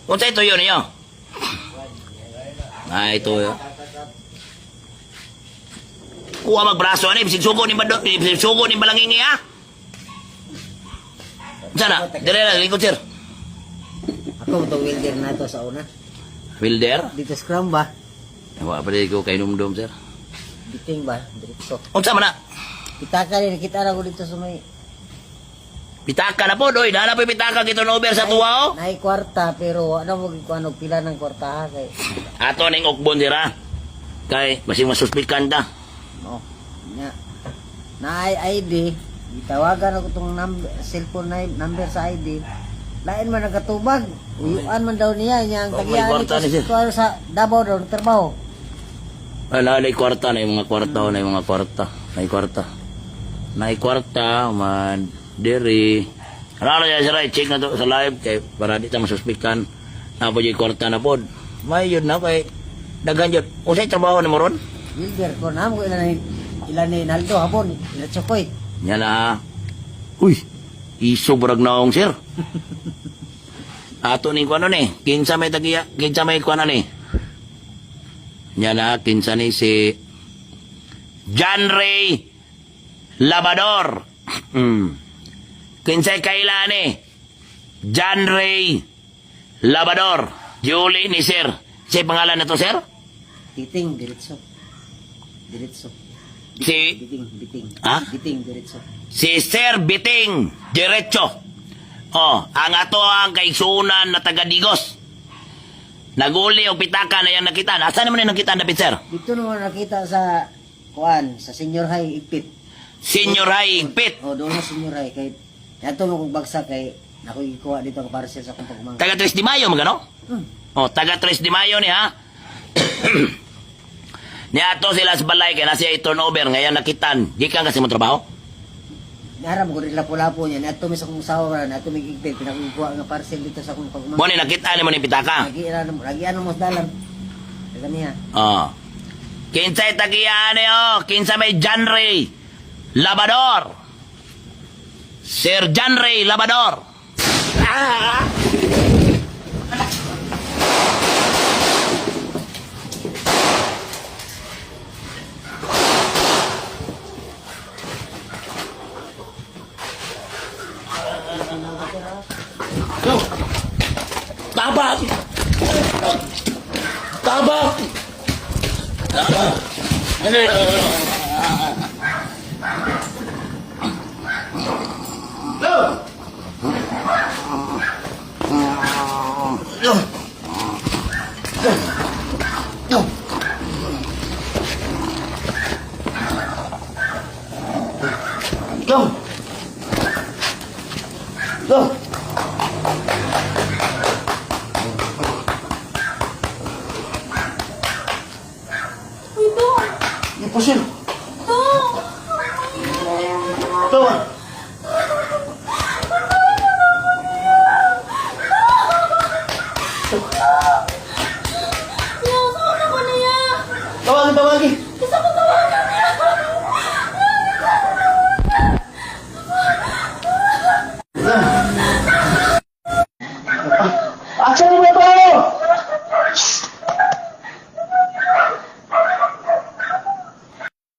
Kung sa ito yun niyo? Ito yun. Kuha magbraso, ano? Sugo ni Balangingi, ha? Sana, dire lang, likod, sir. Ako itong welder na ito sa una. Wilder? Dito scrum ba? Wala pa rin ko kay Numdum, sir. Biting ba? Diretso. Unsa man na? Pitaka rin, nakita na ko dito sa may... Pitaka na po, doy. Dala pa pitaka kito na over sa tuwa, oh. Naay kwarta, pero ano mo ano, pila ng kwarta ha, kay... Ato ning ukbon, sir, ha? Kay, masing masuspikan ta. Oh, nya. Naay ID, itawagan ako itong cellphone number sa ID. Lain man nagkatubag. Uyuan man daw niya, niya ang Oh, may kwarta ni sir. sa Davao daw, trabaho. Nalay kwarta na yung mga kwarta, na yung mga kwarta. Nay kwarta, man, diri. Ano na sir, check na to sa live, kay para di ta masuspikan. Na po yung kwarta na po. May yun na, kay dagan yun. Usay trabaho ni mo ron? Wilder ko na mo ilan ni Naldo hapon, ilan chokoy. Yan na. Uy, iso brag naong sir. Ato ni kuano ni, kinsa may tagiya, kinsa may kuano ni. Yan na, kinsa ni si John Ray Labador. Kinsa kaila ni John Ray Labador. Julie ni sir. Si pangalan na to, sir? Biting, diretso. Diretso. Si Biting. Ha? Biting, diretso. Si Sir Biting Diretso. Oh, ang ato ang kaigsunan na taga Digos. Naguli og pitaka na yang nakita. Asa naman yung nakita na sir? Dito naman nakita sa kuan, sa Senior High Igpit. Senior High Igpit. Oh, doon sa Senior High kay yato mo kong bagsak kay ako ikuha dito ang parcel sa kong pagmang. Taga 3 de Mayo magano? Hmm. Oh, taga 3 de Mayo ni ha. Ni ato sila sa balay kay nasiya i-turnover ngayon nakitan. Gikan kasi mo trabaho? Naram ko rin lapo-lapo niya. Nato mi sa kong sawa na ato mi igpit pinakuha nga parcel dito sa kong pagmang. Mo ni nakita ni mo ni pitaka. Lagi ano mo dalan. Daga niya. Oh. Kinsay tagiyan oh, kinsa may John Ray Labador. Sir John Ray Labador. Ah! Tabak! Tabak! Go! Go! Ito! Ito, sir.